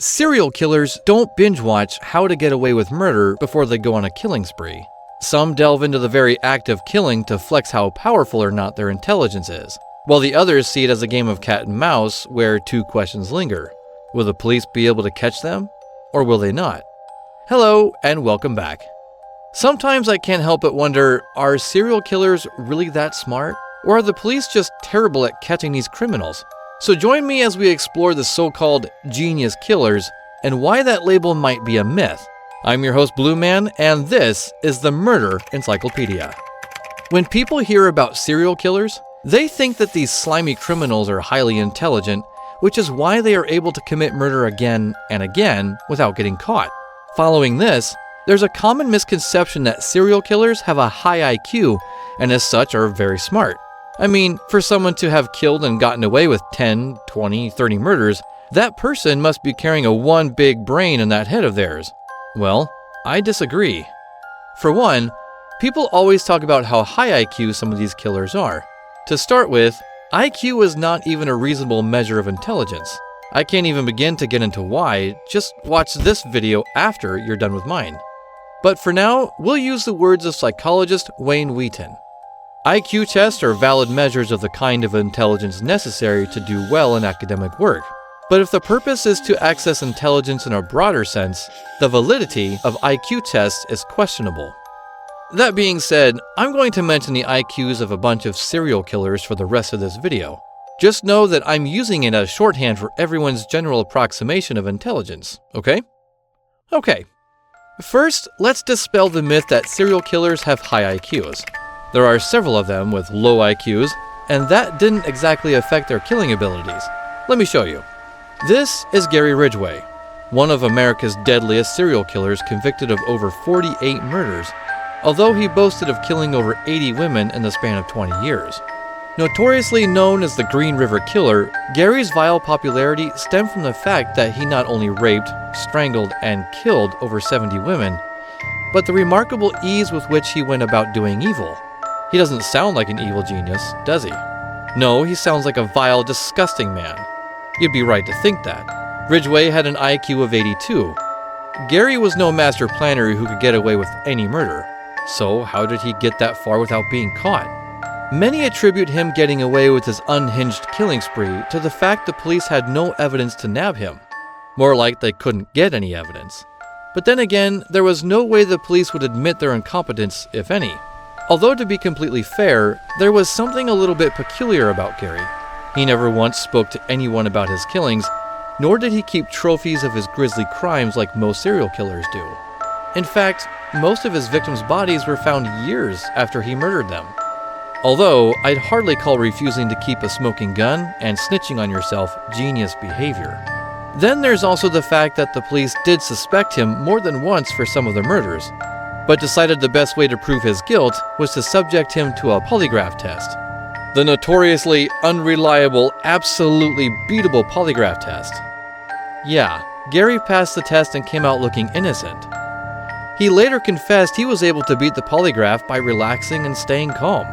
Serial killers don't binge watch How to Get Away with Murder before they go on a killing spree. Some delve into the very act of killing to flex how powerful or not their intelligence is, while the others see it as a game of cat and mouse where two questions linger. Will the police be able to catch them, or will they not? Hello, and welcome back. Sometimes I can't help but wonder, are serial killers really that smart? Or are the police just terrible at catching these criminals? So join me as we explore the so-called genius killers and why that label might be a myth. I'm your host Blue Man, and this is the Murder Encyclopedia. When people hear about serial killers, they think that these slimy criminals are highly intelligent, which is why they are able to commit murder again and again without getting caught. Following this, there's a common misconception that serial killers have a high IQ and as such are very smart. I mean, for someone to have killed and gotten away with 10, 20, 30 murders, that person must be carrying a one big brain in that head of theirs. Well, I disagree. For one, people always talk about how high IQ some of these killers are. To start with, IQ is not even a reasonable measure of intelligence. I can't even begin to get into why, just watch this video after you're done with mine. But for now, we'll use the words of psychologist Wayne Wheaton. IQ tests are valid measures of the kind of intelligence necessary to do well in academic work. But if the purpose is to access intelligence in a broader sense, the validity of IQ tests is questionable. That being said, I'm going to mention the IQs of a bunch of serial killers for the rest of this video. Just know that I'm using it as shorthand for everyone's general approximation of intelligence, okay? Okay. First, let's dispel the myth that serial killers have high IQs. There are several of them with low IQs, and that didn't exactly affect their killing abilities. Let me show you. This is Gary Ridgway, one of America's deadliest serial killers convicted of over 48 murders, although he boasted of killing over 80 women in the span of 20 years. Notoriously known as the Green River Killer, Gary's vile popularity stemmed from the fact that he not only raped, strangled, and killed over 70 women, but the remarkable ease with which he went about doing evil. He doesn't sound like an evil genius, does he? No, he sounds like a vile, disgusting man. You'd be right to think that. Ridgway had an IQ of 82. Gary was no master planner who could get away with any murder. So how did he get that far without being caught? Many attribute him getting away with his unhinged killing spree to the fact the police had no evidence to nab him. More like they couldn't get any evidence. But then again, there was no way the police would admit their incompetence, if any. Although to be completely fair, there was something a little bit peculiar about Gary. He never once spoke to anyone about his killings, nor did he keep trophies of his grisly crimes like most serial killers do. In fact, most of his victims' bodies were found years after he murdered them. Although, I'd hardly call refusing to keep a smoking gun and snitching on yourself genius behavior. Then there's also the fact that the police did suspect him more than once for some of the murders, but decided the best way to prove his guilt was to subject him to a polygraph test. The notoriously unreliable, absolutely beatable polygraph test. Yeah, Gary passed the test and came out looking innocent. He later confessed he was able to beat the polygraph by relaxing and staying calm.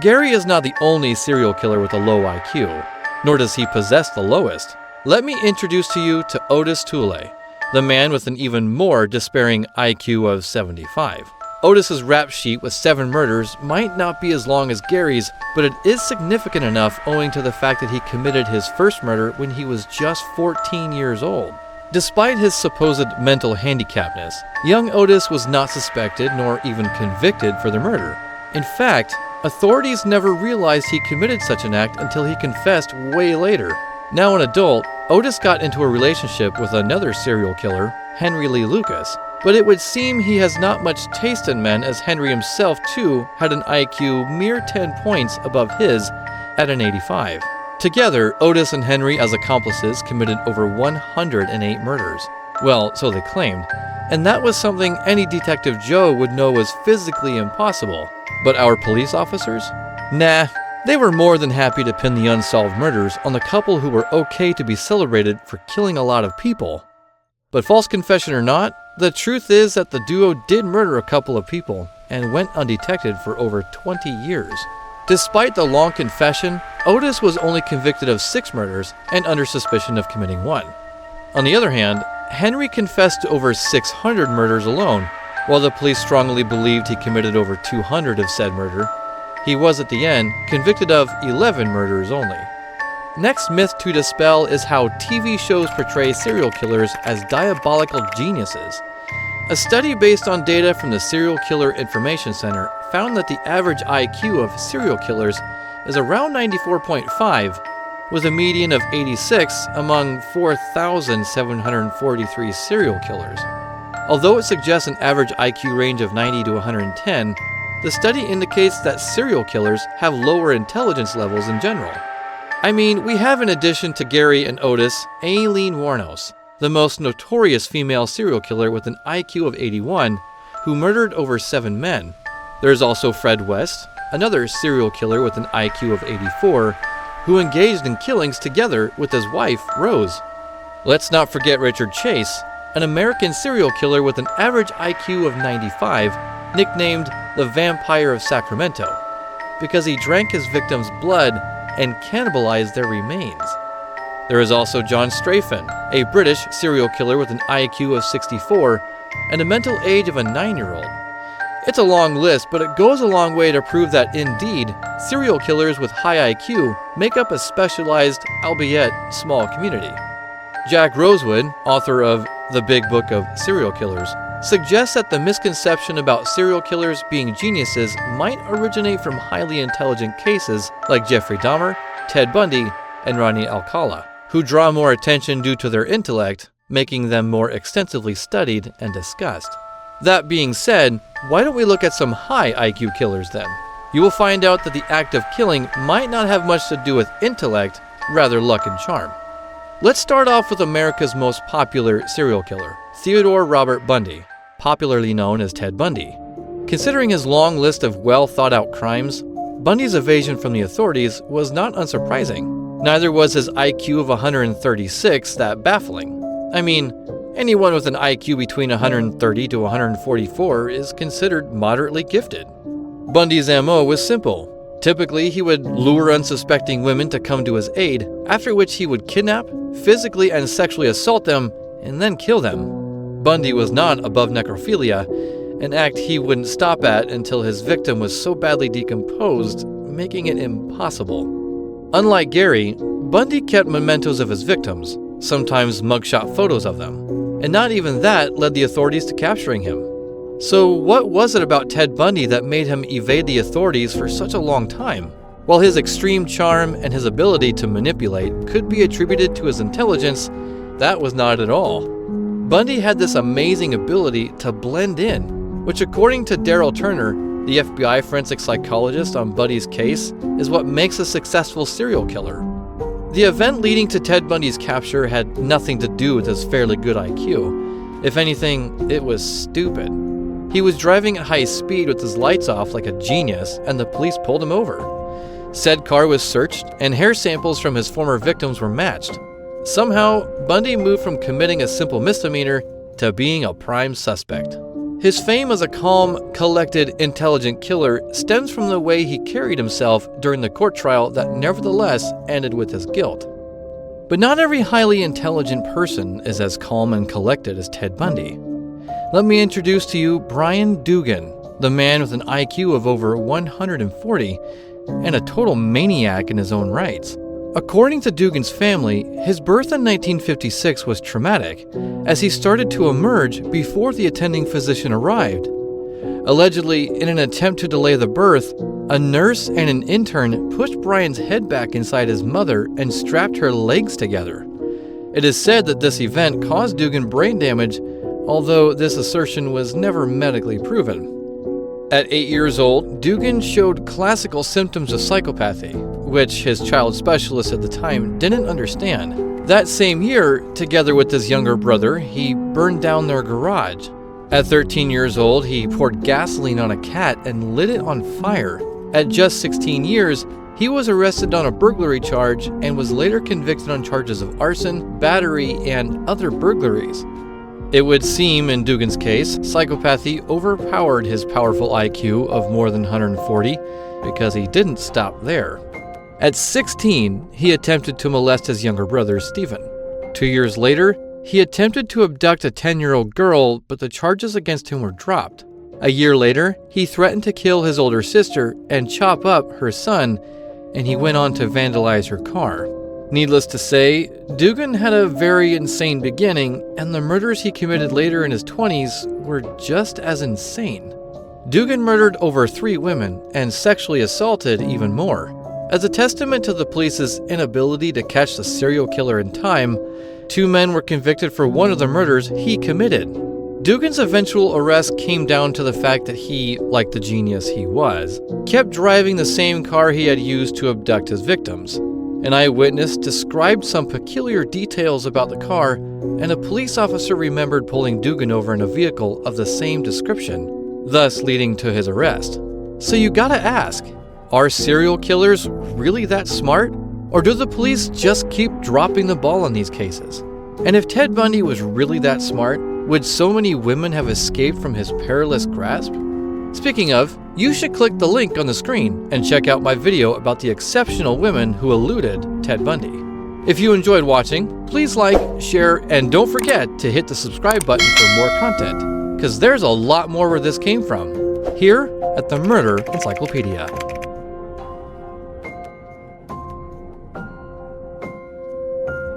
Gary is not the only serial killer with a low IQ, nor does he possess the lowest. Let me introduce to you to Otis Toole, the man with an even more despairing IQ of 75. Otis's rap sheet with 7 murders might not be as long as Gary's, but it is significant enough owing to the fact that he committed his first murder when he was just 14 years old. Despite his supposed mental handicapness, young Otis was not suspected nor even convicted for the murder. In fact, authorities never realized he committed such an act until he confessed way later. Now an adult, Otis got into a relationship with another serial killer, Henry Lee Lucas, but it would seem he has not much taste in men, as Henry himself too had an IQ mere 10 points above his at an 85. Together, Otis and Henry as accomplices committed over 108 murders. Well, so they claimed, and that was something any Detective Joe would know was physically impossible. But our police officers? Nah. They were more than happy to pin the unsolved murders on the couple who were okay to be celebrated for killing a lot of people. But false confession or not, the truth is that the duo did murder a couple of people and went undetected for over 20 years. Despite the long confession, Otis was only convicted of 6 murders and under suspicion of committing 1. On the other hand, Henry confessed to over 600 murders alone. While the police strongly believed he committed over 200 of said murder, he was at the end convicted of 11 murders only. Next myth to dispel is how TV shows portray serial killers as diabolical geniuses. A study based on data from the Serial Killer Information Center found that the average IQ of serial killers is around 94.5, with a median of 86 among 4,743 serial killers. Although it suggests an average IQ range of 90 to 110, the study indicates that serial killers have lower intelligence levels in general. I mean, we have in addition to Gary and Otis, Aileen Wuornos, the most notorious female serial killer with an IQ of 81, who murdered over 7 men. There is also Fred West, another serial killer with an IQ of 84, who engaged in killings together with his wife, Rose. Let's not forget Richard Chase, an American serial killer with an average IQ of 95, nicknamed the Vampire of Sacramento, because he drank his victims' blood and cannibalized their remains. There is also John Strafen, a British serial killer with an IQ of 64 and a mental age of a 9-year-old. It's a long list, but it goes a long way to prove that indeed, serial killers with high IQ make up a specialized, albeit small community. Jack Rosewood, author of The Big Book of Serial Killers, suggests that the misconception about serial killers being geniuses might originate from highly intelligent cases like Jeffrey Dahmer, Ted Bundy, and Rodney Alcala, who draw more attention due to their intellect, making them more extensively studied and discussed. That being said, why don't we look at some high IQ killers then? You will find out that the act of killing might not have much to do with intellect, rather luck and charm. Let's start off with America's most popular serial killer, Theodore Robert Bundy, popularly known as Ted Bundy. Considering his long list of well-thought-out crimes, Bundy's evasion from the authorities was not unsurprising. Neither was his IQ of 136 that baffling. I mean, anyone with an IQ between 130 to 144 is considered moderately gifted. Bundy's MO was simple. Typically, he would lure unsuspecting women to come to his aid, after which he would kidnap, physically and sexually assault them, and then kill them. Bundy was not above necrophilia, an act he wouldn't stop at until his victim was so badly decomposed, making it impossible. Unlike Gary, Bundy kept mementos of his victims, sometimes mugshot photos of them, and not even that led the authorities to capturing him. So what was it about Ted Bundy that made him evade the authorities for such a long time? While his extreme charm and his ability to manipulate could be attributed to his intelligence, that was not at all. Bundy had this amazing ability to blend in, which according to Daryl Turner, the FBI forensic psychologist on Bundy's case, is what makes a successful serial killer. The event leading to Ted Bundy's capture had nothing to do with his fairly good IQ. If anything, it was stupid. He was driving at high speed with his lights off like a genius, and the police pulled him over. Said car was searched, and hair samples from his former victims were matched. Somehow, Bundy moved from committing a simple misdemeanor to being a prime suspect. His fame as a calm, collected, intelligent killer stems from the way he carried himself during the court trial that nevertheless ended with his guilt. But not every highly intelligent person is as calm and collected as Ted Bundy. Let me introduce to you Brian Dugan, the man with an IQ of over 140 and a total maniac in his own rights. According to Dugan's family, his birth in 1956 was traumatic, as he started to emerge before the attending physician arrived. Allegedly, in an attempt to delay the birth, a nurse and an intern pushed Brian's head back inside his mother and strapped her legs together. It is said that this event caused Dugan brain damage, although this assertion was never medically proven. At 8 years old, Dugan showed classical symptoms of psychopathy, which his child specialist at the time didn't understand. That same year, together with his younger brother, he burned down their garage. At 13 years old, he poured gasoline on a cat and lit it on fire. At just 16 years, he was arrested on a burglary charge and was later convicted on charges of arson, battery, and other burglaries. It would seem, in Dugan's case, psychopathy overpowered his powerful IQ of more than 140 because he didn't stop there. At 16, he attempted to molest his younger brother, Stephen. 2 years later, He attempted to abduct a 10-year-old girl, but the charges against him were dropped. A year later, he threatened to kill his older sister and chop up her son, and he went on to vandalize her car. Needless to say, Dugan had a very insane beginning, and the murders he committed later in his 20s were just as insane. Dugan murdered over 3 women and sexually assaulted even more. As a testament to the police's inability to catch the serial killer in time, 2 men were convicted for one of the murders he committed. Dugan's eventual arrest came down to the fact that he, like the genius he was, kept driving the same car he had used to abduct his victims. An eyewitness described some peculiar details about the car, and a police officer remembered pulling Dugan over in a vehicle of the same description, thus leading to his arrest. So you gotta ask, are serial killers really that smart? Or do the police just keep dropping the ball on these cases? And if Ted Bundy was really that smart, would so many women have escaped from his perilous grasp? Speaking of, you should click the link on the screen and check out my video about the exceptional women who eluded Ted Bundy. If you enjoyed watching, please like, share, and don't forget to hit the subscribe button for more content, because there's a lot more where this came from, here at the Murder Encyclopedia.